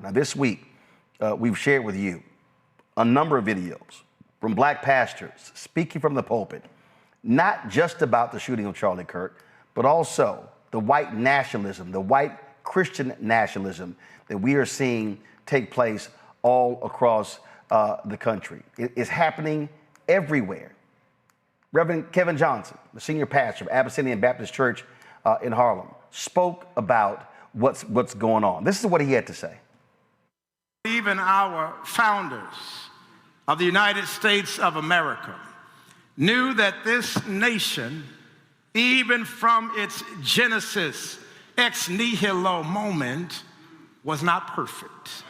Now, this week, we've shared with you a number of videos from black pastors speaking from the pulpit, not just about the shooting of Charlie Kirk, but also the white nationalism, the white Christian nationalism that we are seeing take place all across the country. It's happening everywhere. Reverend Kevin Johnson, the senior pastor of Abyssinian Baptist Church in Harlem, spoke about what's going on. This is what he had to say. Even our founders of the United States of America knew that this nation, even from its Genesis ex nihilo moment, was not perfect.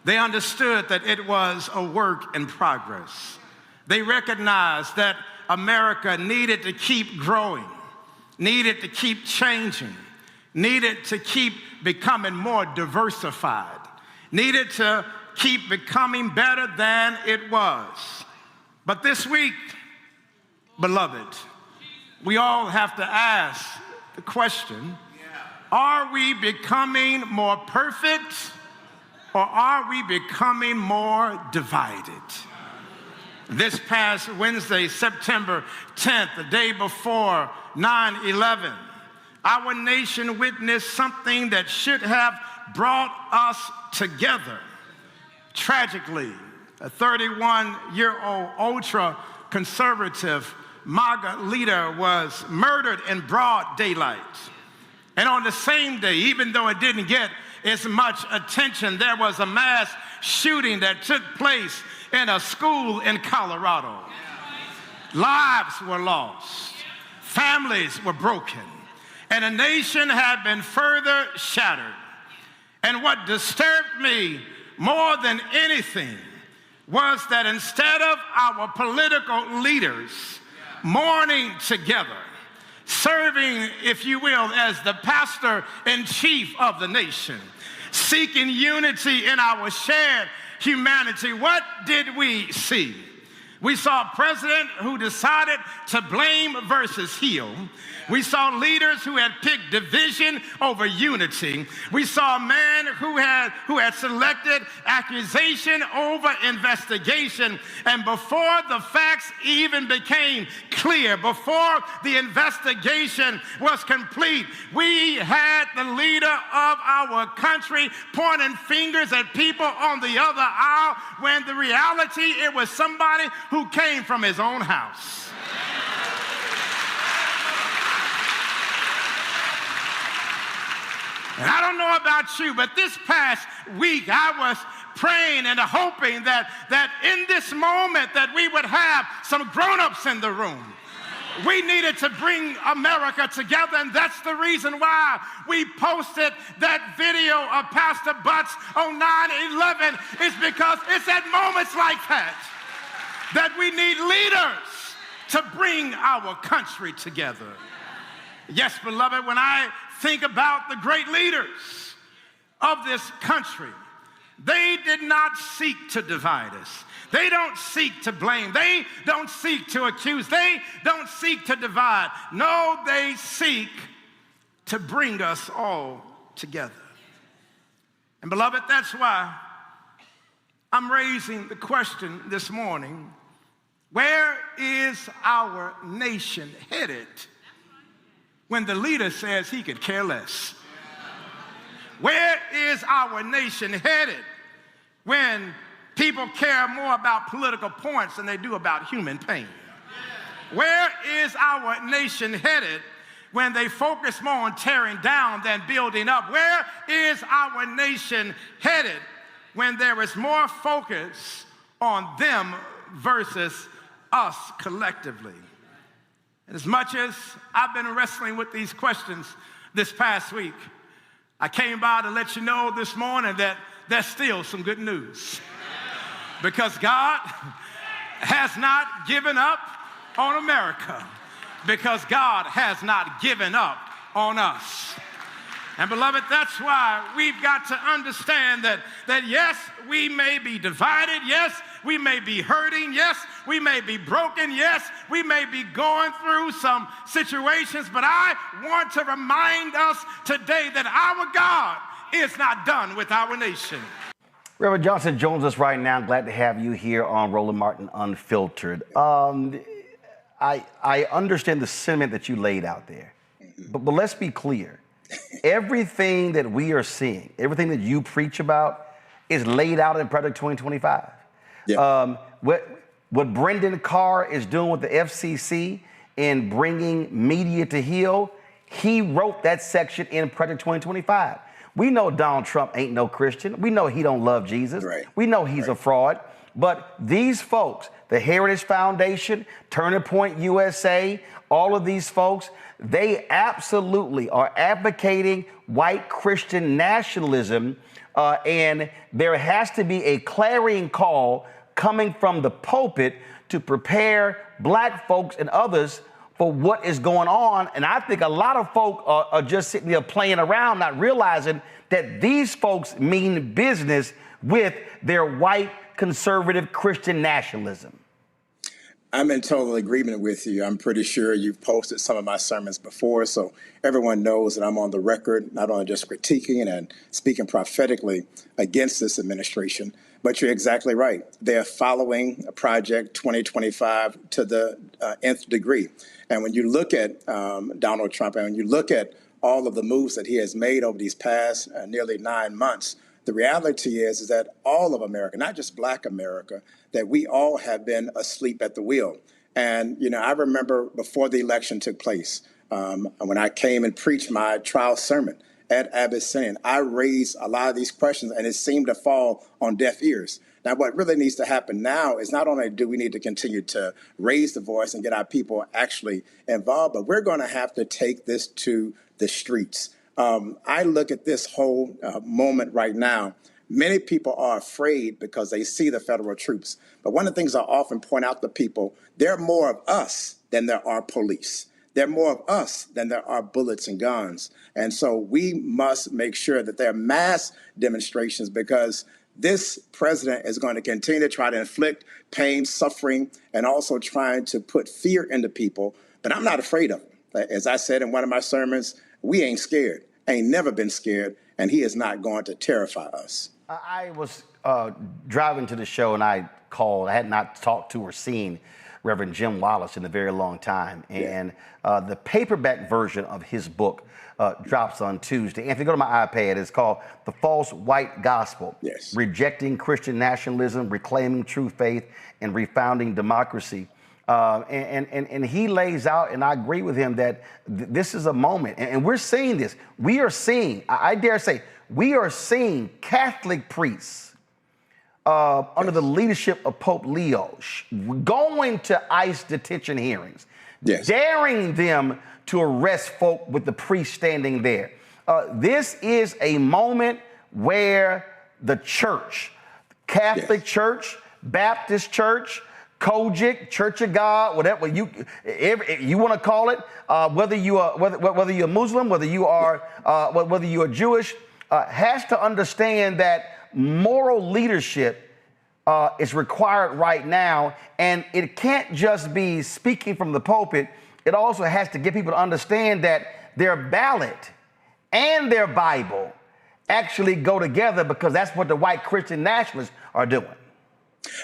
They understood that it was a work in progress. They recognized that America needed to keep growing, needed to keep changing, needed to keep becoming more diversified, needed to keep becoming better than it was. But this week, beloved, we all have to ask the question, are we becoming more perfect or are we becoming more divided? This past Wednesday, September 10th, the day before 9/11, our nation witnessed something that should have brought us together. Tragically, a 31-year-old ultra-conservative MAGA leader was murdered in broad daylight. And on the same day, even though it didn't get as much attention, there was a mass shooting that took place in a school in Colorado. Lives were lost, families were broken, and a nation had been further shattered. And what disturbed me more than anything was that instead of our political leaders mourning together, serving, if you will, as the pastor-in-chief of the nation, seeking unity in our shared humanity, what did we see? We saw a president who decided to blame versus heal. We saw leaders who had picked division over unity. We saw a man who had selected accusation over investigation. And before the facts even became clear, before the investigation was complete, we had the leader of our country pointing fingers at people on the other aisle, when the reality, it was somebody who came from his own house. And I don't know about you, but this past week I was praying and hoping that in this moment that we would have some grown-ups in the room. We needed to bring America together, and that's the reason why we posted that video of Pastor Butts on 9/11, is because it's at moments like that that we need leaders to bring our country together. Yes, beloved, when I think about the great leaders of this country, they did not seek to divide us. They don't seek to blame. They don't seek to accuse. They don't seek to divide. No, they seek to bring us all together. And beloved, that's why I'm raising the question this morning, where is our nation headed when the leader says he could care less? Where is our nation headed when people care more about political points than they do about human pain? Where is our nation headed when they focus more on tearing down than building up? Where is our nation headed when there is more focus on them versus us collectively? And as much as I've been wrestling with these questions this past week, I came by to let you know this morning that there's still some good news. Because God has not given up on America. Because God has not given up on us. And beloved, that's why we've got to understand that yes, we may be divided. Yes, we may be hurting. Yes, we may be broken. Yes, we may be going through some situations. But I want to remind us today that our God is not done with our nation. Reverend Johnson joins us right now. Glad to have you here on Roland Martin Unfiltered. I understand the sentiment that you laid out there, but let's be clear. Everything that we are seeing, everything that you preach about is laid out in Project 2025. Yeah. What Brendan Carr is doing with the FCC in bringing media to heel, he wrote that section in Project 2025. We know Donald Trump ain't no Christian. We know he don't love Jesus. Right. We know he's a fraud. But these folks, the Heritage Foundation, Turning Point USA, all of these folks, they absolutely are advocating white Christian nationalism, and there has to be a clarion call coming from the pulpit to prepare black folks and others for what is going on. And I think a lot of folk are just sitting there playing around, not realizing that these folks mean business with their white conservative Christian nationalism. I'm in total agreement with you. I'm pretty sure you've posted some of my sermons before, so everyone knows that I'm on the record, not only just critiquing and speaking prophetically against this administration, but you're exactly right. They're following Project 2025 to the nth degree. And when you look at Donald Trump, and when you look at all of the moves that he has made over these past nearly 9 months, the reality is that all of America, not just Black America, that we all have been asleep at the wheel. And, you know, I remember before the election took place, when I came and preached my trial sermon at Abyssinian, I raised a lot of these questions, and it seemed to fall on deaf ears. Now, what really needs to happen now is not only do we need to continue to raise the voice and get our people actually involved, but we're going to have to take this to the streets. I look at this whole moment right now. Many people are afraid because they see the federal troops. But one of the things I often point out to people, there are more of us than there are police. There are more of us than there are bullets and guns. And so we must make sure that there are mass demonstrations, because this president is going to continue to try to inflict pain, suffering, and also trying to put fear into people. But I'm not afraid of him. As I said in one of my sermons, we ain't scared, ain't never been scared, and he is not going to terrify us. I was driving to the show, and I called. I had not talked to or seen Reverend Jim Wallace in a very long time. And the paperback version of his book drops on Tuesday. And if you go to my iPad, it's called The False White Gospel. Yes. Rejecting Christian Nationalism, Reclaiming True Faith, and Refounding Democracy. And he lays out, and I agree with him, that this is a moment. And we're seeing this. We are seeing, I dare say, we are seeing Catholic priests under the leadership of Pope Leo going to ICE detention hearings, daring them to arrest folk with the priest standing there. This is a moment where the church, Catholic Church, Baptist Church, Kojic, Church of God, whatever you want to call it, whether you're Muslim, whether you're Jewish, has to understand that moral leadership is required right now, and it can't just be speaking from the pulpit. It also has to get people to understand that their ballot and their Bible actually go together, because that's what the white Christian nationalists are doing.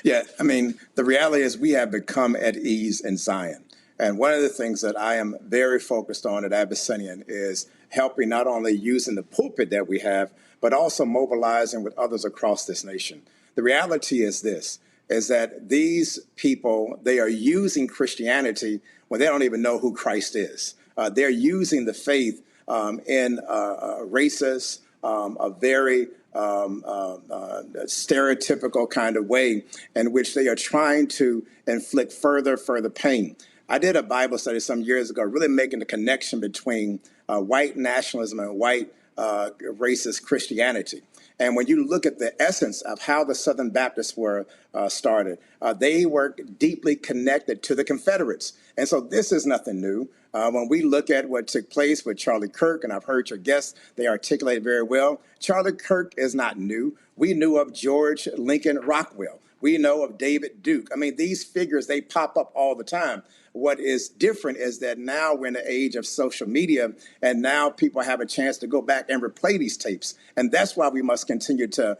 Yeah, I mean, the reality is we have become at ease in Zion. And one of the things that I am very focused on at Abyssinian is helping, not only using the pulpit that we have, but also mobilizing with others across this nation. The reality is this, is that these people, they are using Christianity when they don't even know who Christ is. They're using the faith in racist, a very stereotypical kind of way in which they are trying to inflict further pain. I did a Bible study some years ago, really making the connection between white nationalism and white racist Christianity. And when you look at the essence of how the Southern Baptists were started, they were deeply connected to the Confederates. And so this is nothing new. When we look at what took place with Charlie Kirk, and I've heard your guests, they articulate very well. Charlie Kirk is not new. We knew of George Lincoln Rockwell. We know of David Duke. I mean, these figures, they pop up all the time. What is different is that now we're in the age of social media, and now people have a chance to go back and replay these tapes. And that's why we must continue to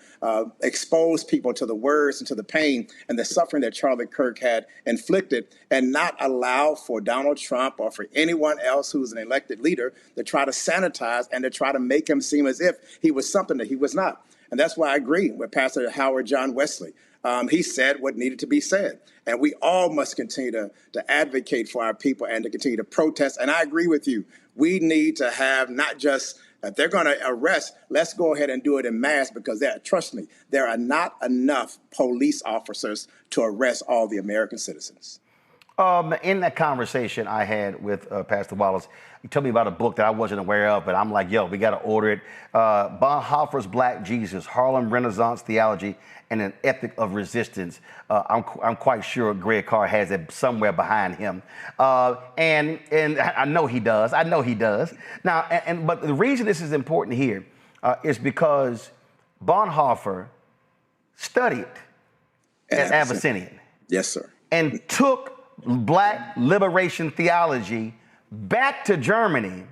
expose people to the words and to the pain and the suffering that Charlie Kirk had inflicted, and not allow for Donald Trump or for anyone else who's an elected leader to try to sanitize and to try to make him seem as if he was something that he was not. And that's why I agree with Pastor Howard John Wesley. He said what needed to be said. And we all must continue to advocate for our people and to continue to protest. And I agree with you. We need to have not just, if they're going to arrest, let's go ahead and do it in mass, because trust me, there are not enough police officers to arrest all the American citizens. In that conversation I had with Pastor Wallace, he told me about a book that I wasn't aware of, but I'm like, yo, we got to order it. Bonhoeffer's Black Jesus, Harlem Renaissance Theology, and an Ethic of Resistance. I'm quite sure Greg Carr has it somewhere behind him. And I know he does. I know he does. Now, but the reason this is important here is because Bonhoeffer studied at Abyssinian. Yes, sir. And took Black liberation theology back to Germany.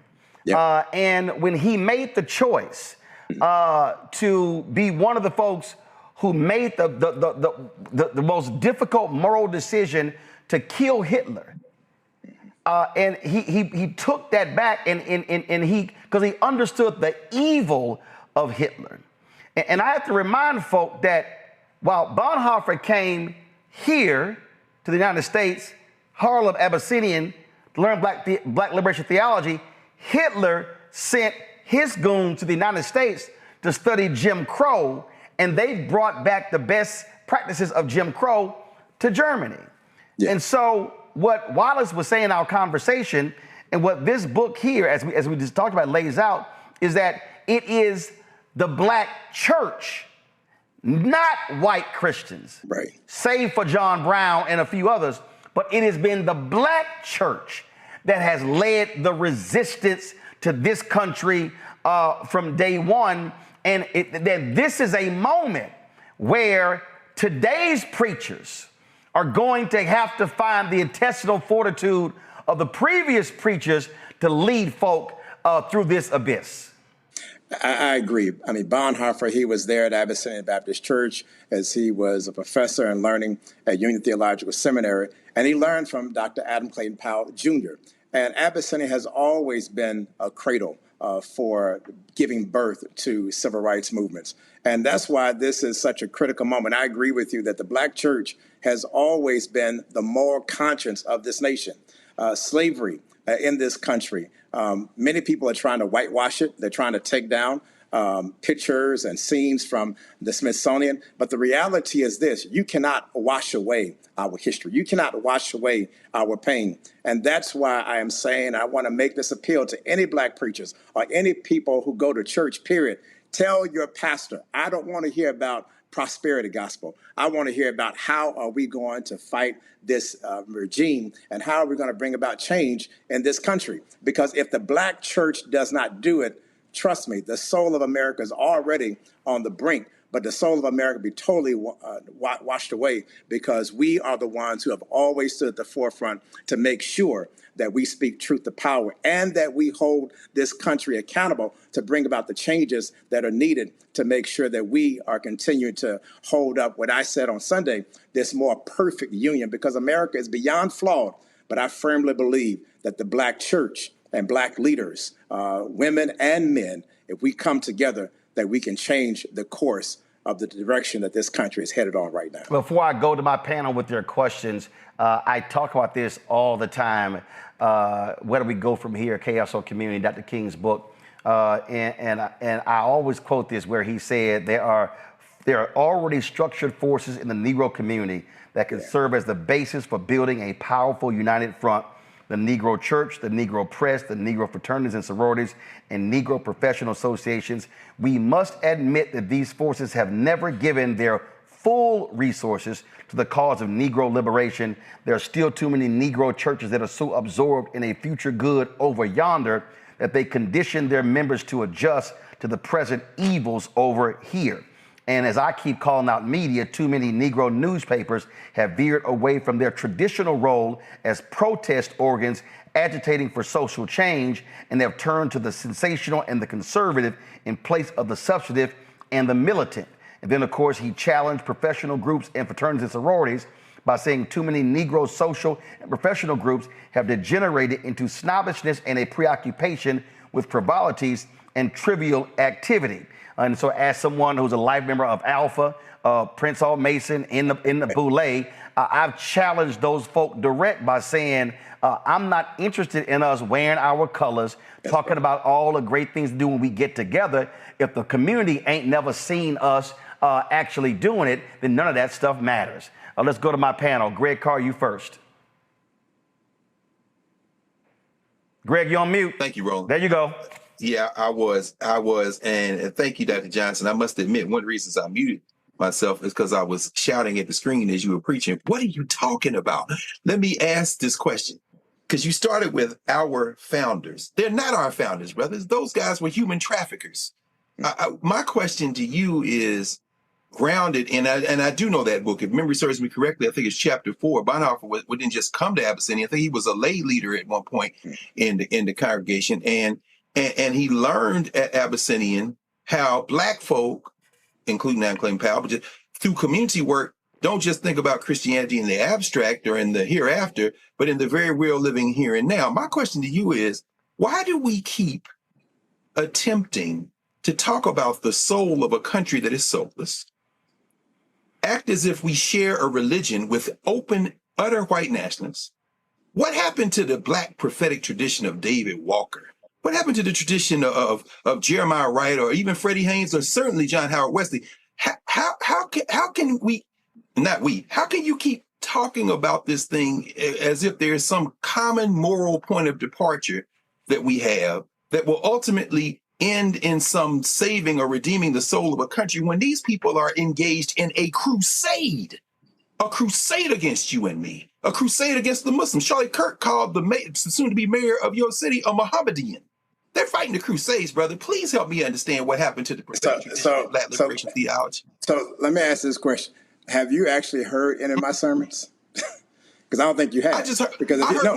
Yep. And when he made the choice to be one of the folks who made the most difficult moral decision to kill Hitler, and he took that back, and because he understood the evil of Hitler. And I have to remind folk that while Bonhoeffer came here to the United States, Harlem Abyssinian, to learn Black liberation theology, Hitler sent his goons to the United States to study Jim Crow, and they brought back the best practices of Jim Crow to Germany. Yeah. And so what Wallace was saying in our conversation, and what this book here, as we just talked about, lays out, is that it is the Black church, not white Christians, right, save for John Brown and a few others, but it has been the Black church that has led the resistance to this country from day one. And then this is a moment where today's preachers are going to have to find the intestinal fortitude of the previous preachers to lead folk through this abyss. I agree. I mean, Bonhoeffer, he was there at Abyssinian Baptist Church as he was a professor and learning at Union Theological Seminary, and he learned from Dr. Adam Clayton Powell, Jr. And Abyssinia has always been a cradle for giving birth to civil rights movements. And that's why this is such a critical moment. I agree with you that the Black church has always been the moral conscience of this nation. Slavery in this country, many people are trying to whitewash it. They're trying to take down pictures and scenes from the Smithsonian. But the reality is this: you cannot wash away our history. You cannot wash away our pain. And that's why I am saying I want to make this appeal to any Black preachers or any people who go to church, period. Tell your pastor, I don't want to hear about prosperity gospel. I want to hear about how are we going to fight this regime, and how are we going to bring about change in this country? Because if the Black church does not do it, trust me, the soul of America is already on the brink, but the soul of America be totally washed away, because we are the ones who have always stood at the forefront to make sure that we speak truth to power, and that we hold this country accountable to bring about the changes that are needed to make sure that we are continuing to hold up what I said on Sunday, this more perfect union, because America is beyond flawed. But I firmly believe that the Black church and Black leaders, women and men, if we come together, that we can change the course of the direction that this country is headed on right now. Before I go to my panel with your questions, I talk about this all the time. Where do we go from here? Chaos or Community, Dr. King's book. And I always quote this, where he said there are already structured forces in the Negro community that can serve as the basis for building a powerful united front. The Negro Church, the Negro Press, the Negro fraternities and sororities, and Negro professional associations. We must admit that these forces have never given their full resources to the cause of Negro liberation, there are still too many Negro churches that are so absorbed in a future good over yonder that they condition their members to adjust to the present evils over here. And as I keep calling out media, too many Negro newspapers have veered away from their traditional role as protest organs agitating for social change, and they've turned to the sensational and the conservative in place of the substantive and the militant. And then, of course, he challenged professional groups and fraternities and sororities by saying too many Negro social and professional groups have degenerated into snobbishness and a preoccupation with frivolities and trivial activity. And so as someone who's a life member of Alpha, Prince Hall Mason in the Boule, I've challenged those folk direct by saying, I'm not interested in us wearing our colors, talking about all the great things to do when we get together. If the community ain't never seen us actually doing it, then none of that stuff matters. Let's go to my panel. Greg Carr, you first. Greg, you on mute. Thank you, Roland. There you go. Yeah, I was, and thank you, Dr. Johnson. I must admit, one of the reasons I muted myself is because I was shouting at the screen as you were preaching. What are you talking about? Let me ask this question, because you started with our founders. They're not our founders, brothers. Those guys were human traffickers. My question to you is grounded, and I do know that book. If memory serves me correctly, I think it's chapter 4. Bonhoeffer didn't just come to Abyssinia. I think he was a lay leader at one point in the congregation, and he learned at Abyssinian how Black folk, including unclaimed power, but just through community work, don't just think about Christianity in the abstract or in the hereafter, but in the very real living here and now. My question to you is, why do we keep attempting to talk about the soul of a country that is soulless, act as if we share a religion with open, utter white nationalists? What happened to the Black prophetic tradition of David Walker? What happened to the tradition of Jeremiah Wright, or even Freddie Haynes, or certainly John Howard Wesley? How can you keep talking about this thing as if there is some common moral point of departure that we have that will ultimately end in some saving or redeeming the soul of a country, when these people are engaged in a crusade against you and me, a crusade against the Muslims? Charlie Kirk called the soon-to-be mayor of your city a Mohammedan. They're fighting the crusades, brother. Please help me understand what happened to the Black liberation theology. So let me ask this question. Have you actually heard any of my sermons? Because I don't think you have. I just heard, because I heard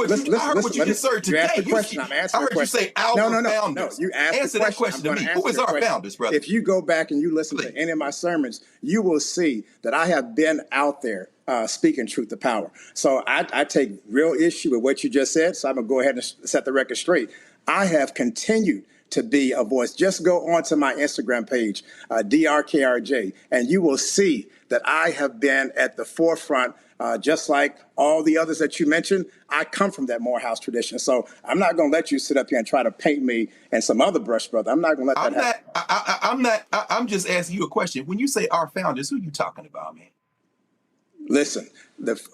what you just heard today. You asked the question. I'm answering the question. I heard you say our founders. No. You asked Answer that question to me. Who is our founders, brother? If you go back and you listen to any of my sermons, you will see that I have been out there speaking truth to power. So I take real issue with what you just said. So I'm going to go ahead and set the record straight. I have continued to be a voice. Just go onto my Instagram page, DRKRJ, and you will see that I have been at the forefront, just like all the others that you mentioned. I come from that Morehouse tradition. So I'm not going to let you sit up here and try to paint me and some other brush, brother. I'm not going to let that happen. I'm just asking you a question. When you say our founders, who are you talking about, man? Listen,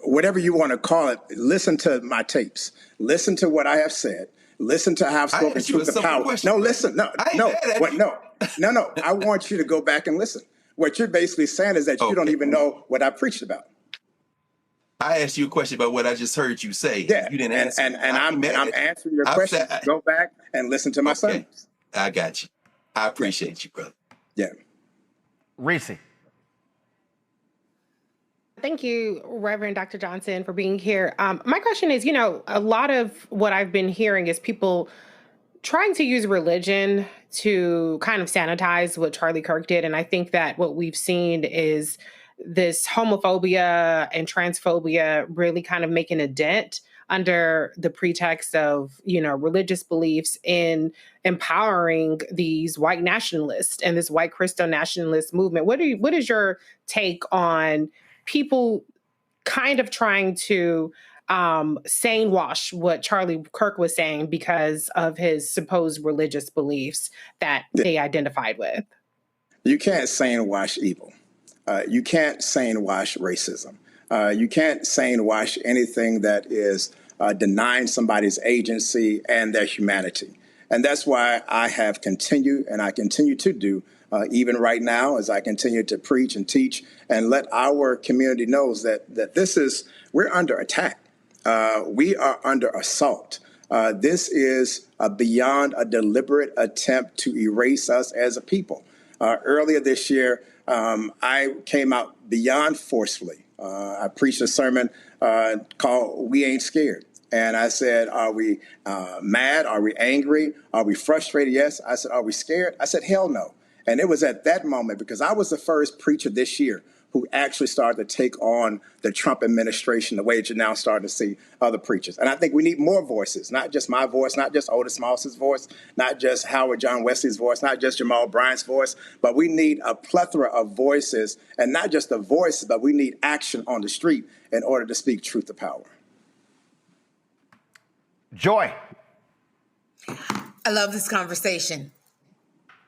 whatever you want to call it, listen to my tapes. Listen to what I have said. Listen to how I've spoken truth to power. No, listen. No. I want you to go back and listen. What you're basically saying is that you don't even know what I preached about. I asked you a question about what I just heard you say. Yeah. You didn't answer. And I'm answering your question. Go back and listen to my sermons. I got you. I appreciate you, brother. Yeah. Reese. Thank you, Reverend Dr. Johnson, for being here. My question is, a lot of what I've been hearing is people trying to use religion to kind of sanitize what Charlie Kirk did. And I think that what we've seen is this homophobia and transphobia really kind of making a dent under the pretext of, religious beliefs in empowering these white nationalists and this white Christo nationalist movement. What is your take on people kind of trying to sane wash what Charlie Kirk was saying because of his supposed religious beliefs that they identified with? You can't sane wash evil. You can't sane wash racism. You can't sane wash anything that is denying somebody's agency and their humanity. And that's why I have continued, and I continue to do even right now, as I continue to preach and teach and let our community knows that we're under attack. We are under assault. This is beyond a deliberate attempt to erase us as a people. Earlier this year, I came out beyond forcefully. I preached a sermon called "We Ain't Scared." And I said, are we mad? Are we angry? Are we frustrated? Yes. I said, are we scared? I said, hell no. And it was at that moment, because I was the first preacher this year who actually started to take on the Trump administration the way that you're now starting to see other preachers. And I think we need more voices, not just my voice, not just Otis Moss's voice, not just Howard John Wesley's voice, not just Jamal Bryant's voice, but we need a plethora of voices, and not just a voice, but we need action on the street in order to speak truth to power. Joy. I love this conversation.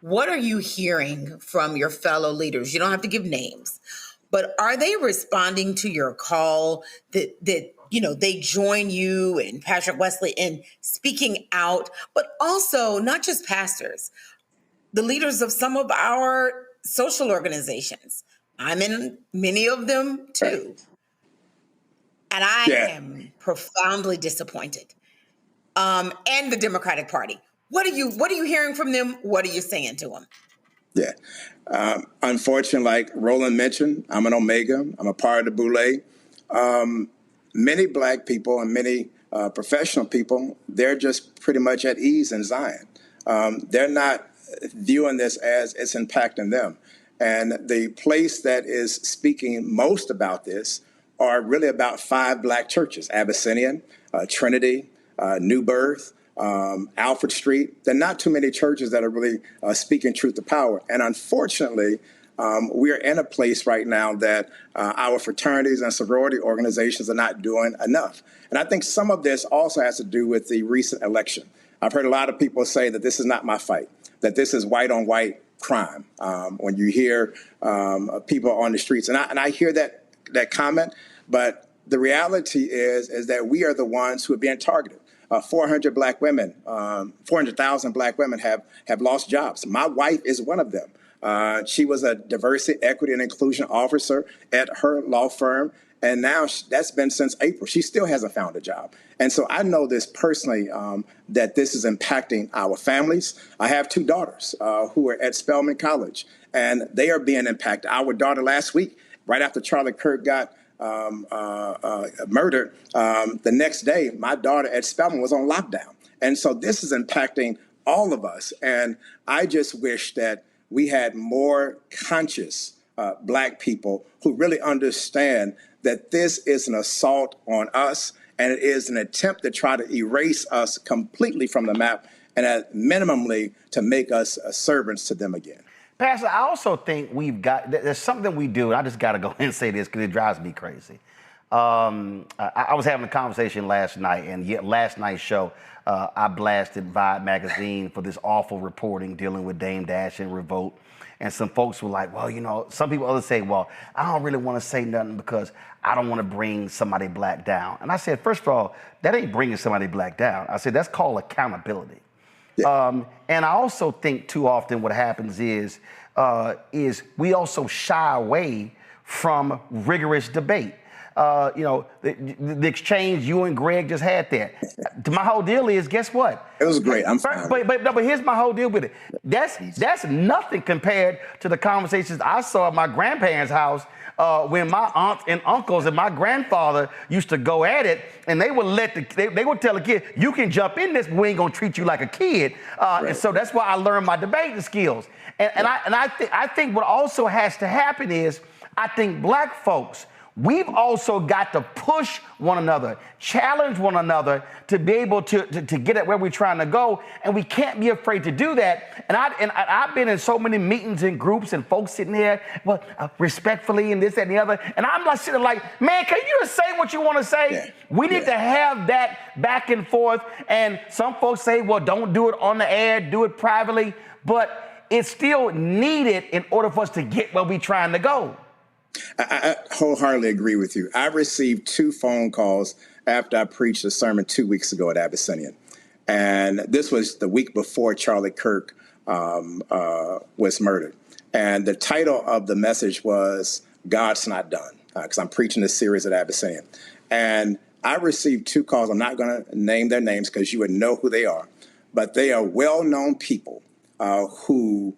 What are you hearing from your fellow leaders? You don't have to give names, but are they responding to your call that they join you and Patrick Wesley in speaking out, but also not just pastors, the leaders of some of our social organizations? I'm in many of them too. And I am profoundly disappointed. And the Democratic Party. What are you hearing from them? What are you saying to them? Yeah. Unfortunately, like Roland mentioned, I'm an Omega. I'm a part of the Boule. Many Black people and many professional people, they're just pretty much at ease in Zion. They're not viewing this as it's impacting them. And the place that is speaking most about this are really about 5 Black churches: Abyssinian, Trinity, New Birth, Alfred Street. There are not too many churches that are really speaking truth to power. And unfortunately, we are in a place right now that our fraternities and sorority organizations are not doing enough. And I think some of this also has to do with the recent election. I've heard a lot of people say that this is not my fight, that this is white on white crime. When you hear people on the streets, and I hear that comment, but the reality is that we are the ones who are being targeted. 400,000 Black women have lost jobs. My wife is one of them. She was a diversity, equity, and inclusion officer at her law firm, and now that's been since April. She still hasn't found a job. And so I know this personally, that this is impacting our families. I have 2 daughters who are at Spelman College, and they are being impacted. Our daughter last week, right after Charlie Kirk got murdered, the next day, my daughter at Spelman was on lockdown. And so this is impacting all of us. And I just wish that we had more conscious Black people who really understand that this is an assault on us, and it is an attempt to try to erase us completely from the map, and at minimally to make us servants to them again. Pastor, I also think there's something we do, and I just got to go ahead and say this because it drives me crazy. I was having a conversation last night, and yet last night's show, I blasted Vibe magazine for this awful reporting dealing with Dame Dash and Revolt. And some folks were like, well, some people others say, well, I don't really want to say nothing because I don't want to bring somebody Black down. And I said, first of all, that ain't bringing somebody Black down. I said, that's called accountability. Yeah. And I also think too often what happens is we also shy away from rigorous debate. The exchange you and Greg just had there. My whole deal is, guess what? It was great. I'm fine. But here's my whole deal with it. That's nothing compared to the conversations I saw at my grandparents' house when my aunts and uncles and my grandfather used to go at it, and they would they would tell a kid, you can jump in this, but we ain't gonna treat you like a kid. Right. And so that's why I learned my debating skills. And I think what also has to happen is, I think Black folks, we've also got to push one another, challenge one another to be able to get at where we're trying to go, and we can't be afraid to do that. And I've been in so many meetings and groups and folks sitting there, respectfully and this, that, and the other, and I'm like sitting like, man, can you just say what you want to say? Yeah. We need to have that back and forth, and some folks say, well, don't do it on the air, do it privately, but it's still needed in order for us to get where we're trying to go. I wholeheartedly agree with you. I received 2 phone calls after I preached a sermon 2 weeks ago at Abyssinian. And this was the week before Charlie Kirk was murdered. And the title of the message was God's Not Done, because I'm preaching this series at Abyssinian. And I received 2 calls. I'm not going to name their names because you would know who they are. But they are well-known people who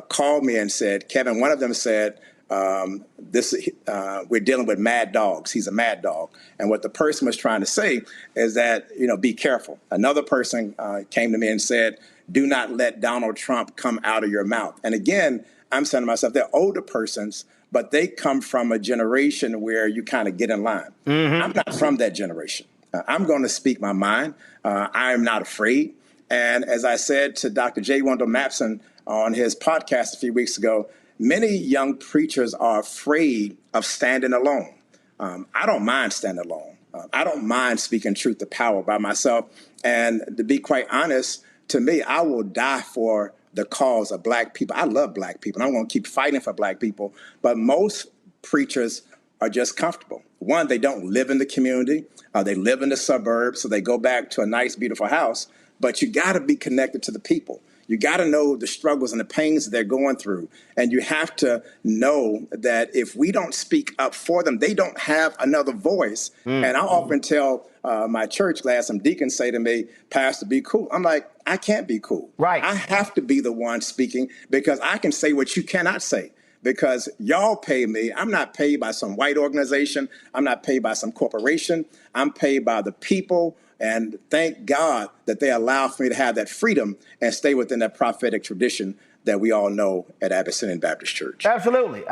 called me and said, Kevin, one of them said, we're dealing with mad dogs. He's a mad dog. And what the person was trying to say is that, be careful. Another person came to me and said, do not let Donald Trump come out of your mouth. And again, I'm saying to myself, they're older persons, but they come from a generation where you kind of get in line. I'm not from that generation. I'm going to speak my mind. I am not afraid. And as I said to Dr. J. Wendell Mapson on his podcast a few weeks ago, many young preachers are afraid of standing alone. I don't mind standing alone. I don't mind speaking truth to power by myself. And to be quite honest, to me, I will die for the cause of Black people. I love Black people, and I'm going to keep fighting for Black people. But most preachers are just comfortable. One, they don't live in the community. They live in the suburbs, so they go back to a nice, beautiful house. But you got to be connected to the people. You got to know the struggles and the pains that they're going through. And you have to know that if we don't speak up for them, they don't have another voice. And I often tell my church class, some deacons say to me, Pastor, be cool. I'm like, I can't be cool. Right. I have to be the one speaking because I can say what you cannot say. Because y'all pay me. I'm not paid by some white organization. I'm not paid by some corporation. I'm paid by the people. And thank God that they allow for me to have that freedom and stay within that prophetic tradition that we all know at Abyssinian Baptist Church. Absolutely.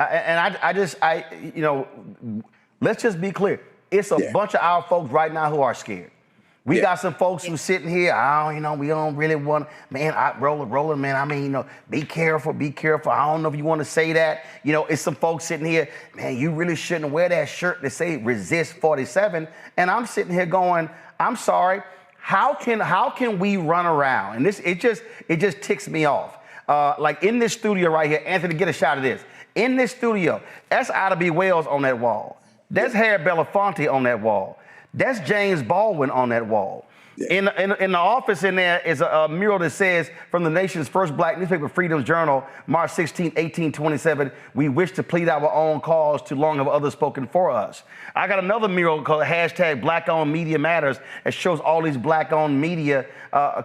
Let's just be clear. It's a bunch of our folks right now who are scared. We got some folks who sitting here, we don't really want, Roland, man, be careful. I don't know if you want to say that. It's some folks sitting here, man, you really shouldn't wear that shirt that say resist 47. And I'm sitting here going, I'm sorry, how can we run around? And it just ticks me off. Like in this studio right here, Anthony, get a shot of this. In this studio, that's Ida B. Wells on that wall. That's Harry Belafonte on that wall. That's James Baldwin on that wall. In the office in there is a mural that says, from the nation's first Black newspaper, Freedom's Journal, March 16, 1827, we wish to plead our own cause, too long have others spoken for us. I got another mural called hashtag Black-owned Media Matters that shows all these Black-owned media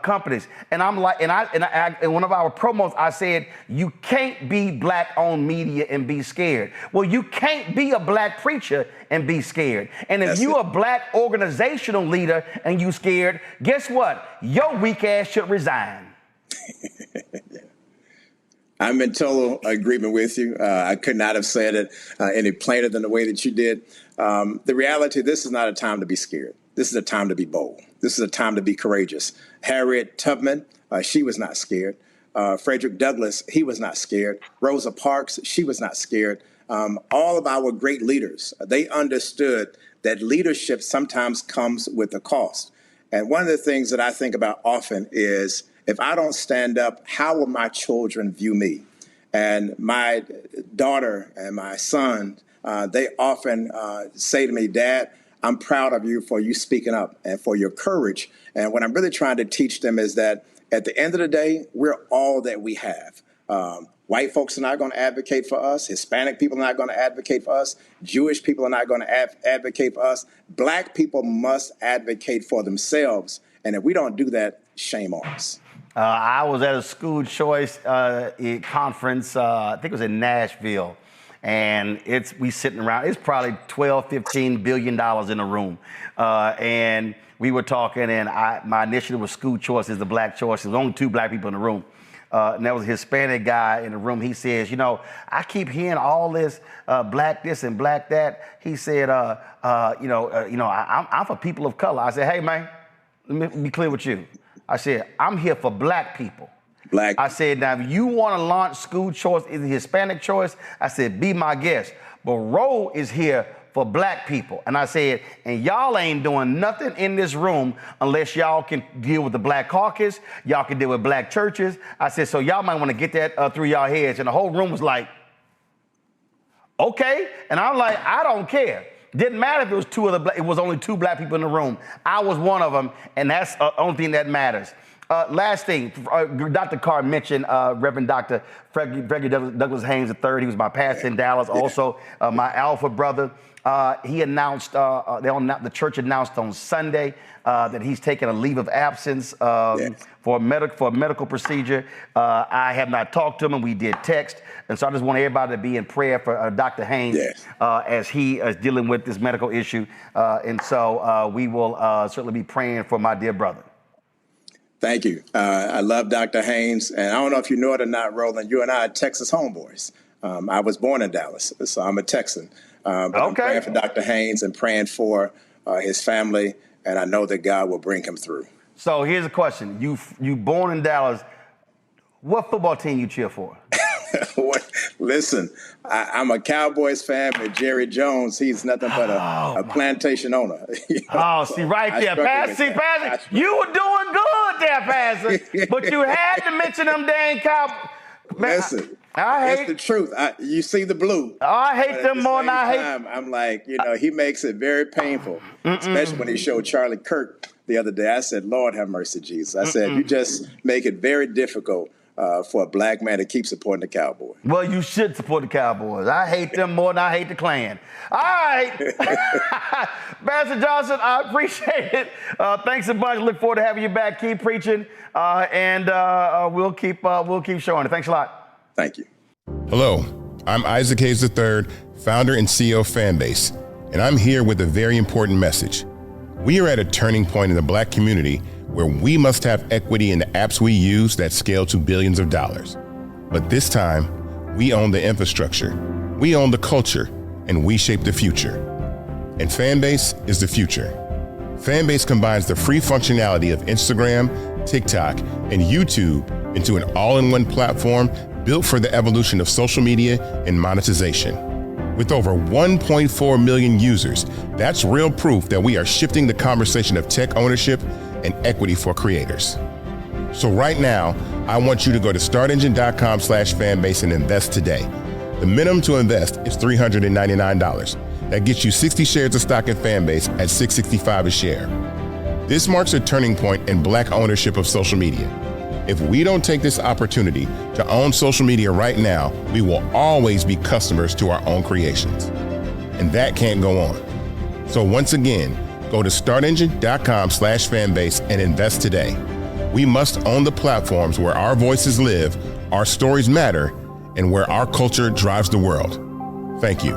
companies. And I'm like, in one of our promos, I said, you can't be Black-owned media and be scared. Well, you can't be a Black preacher and be scared. And if you're a Black organizational leader and you scared, guess what? Your weak ass should resign. I'm in total agreement with you. I could not have said it any plainer than the way that you did. The reality, this is not a time to be scared. This is a time to be bold. This is a time to be courageous. Harriet Tubman, she was not scared. Frederick Douglass, he was not scared. Rosa Parks, she was not scared. All of our great leaders, they understood that leadership sometimes comes with a cost. And one of the things that I think about often is, if I don't stand up, how will my children view me? And my daughter and my son, they often say to me, Dad, I'm proud of you for you speaking up and for your courage. And what I'm really trying to teach them is that at the end of the day, we're all that we have. White folks are not going to advocate for us. Hispanic people are not going to advocate for us. Jewish people are not going to advocate for us. Black people must advocate for themselves. And if we don't do that, shame on us. I was at a school choice conference, I think it was in Nashville. And we sitting around, it's probably $12, $15 billion in a room. And we were talking, and my initiative was school choice is the Black choice. There was only 2 Black people in the room. And there was a Hispanic guy in the room. He says, I keep hearing all this Black this and Black that. He said, I'm for people of color. I said, hey, man, let me be clear with you. I said, I'm here for Black people. I said, now, if you want to launch school choice, is the Hispanic choice? I said, be my guest. But Roe is here for Black people. And I said, and y'all ain't doing nothing in this room unless y'all can deal with the Black caucus. Y'all can deal with Black churches. I said, so y'all might want to get that through y'all heads. And the whole room was like, okay. And I'm like, I don't care. Didn't matter if it was it was only 2 Black people in the room. I was one of them, and that's the only thing that matters. Last thing, Dr. Carr mentioned Reverend Dr. Frederick Douglass Haynes III. He was my pastor in Dallas, also my alpha brother. He announced, the church announced on Sunday that he's taking a leave of absence for a medical procedure. I have not talked to him, and we did text. And so I just want everybody to be in prayer for Dr. Haynes as he is dealing with this medical issue. And so we will certainly be praying for my dear brother. Thank you. I love Dr. Haynes, and I don't know if you know it or not, Roland, you and I are Texas homeboys. I was born in Dallas, so I'm a Texan. But I'm praying for Dr. Haynes and praying for his family, and I know that God will bring him through. So here's a question. You born in Dallas. What football team you cheer for? Listen, I'm a Cowboys fan, but Jerry Jones, he's nothing but a plantation owner. See, right there. Pastor, you were doing good there, Pastor, but you had to mention them dang Cowboys. Listen, it's the truth. You see the blue. I hate them more than I hate. I'm like, he makes it very painful, especially when he showed Charlie Kirk the other day. I said, Lord have mercy, Jesus. I said, you just make it very difficult for a black man to keep supporting the Cowboys. Well, you should support the Cowboys. I hate them more than I hate the Klan. All right. Pastor Johnson, I appreciate it. Thanks a bunch. Look forward to having you back. Keep preaching, and we'll keep showing it. Thanks a lot. Thank you. Hello, I'm Isaac Hayes III, founder and CEO of Fanbase, and I'm here with a very important message. We are at a turning point in the black community where we must have equity in the apps we use that scale to billions of dollars. But this time, we own the infrastructure, we own the culture, and we shape the future. And Fanbase is the future. Fanbase combines the free functionality of Instagram, TikTok, and YouTube into an all-in-one platform built for the evolution of social media and monetization. With over 1.4 million users, that's real proof that we are shifting the conversation of tech ownership and equity for creators. So right now, I want you to go to startengine.com/fanbase and invest today. The minimum to invest is $399. That gets you 60 shares of stock in Fanbase at $665 a share. This marks a turning point in black ownership of social media. If we don't take this opportunity to own social media right now, we will always be customers to our own creations. And that can't go on. So once again, go to startengine.com/fanbase and invest today. We must own the platforms where our voices live, our stories matter, and where our culture drives the world. Thank you.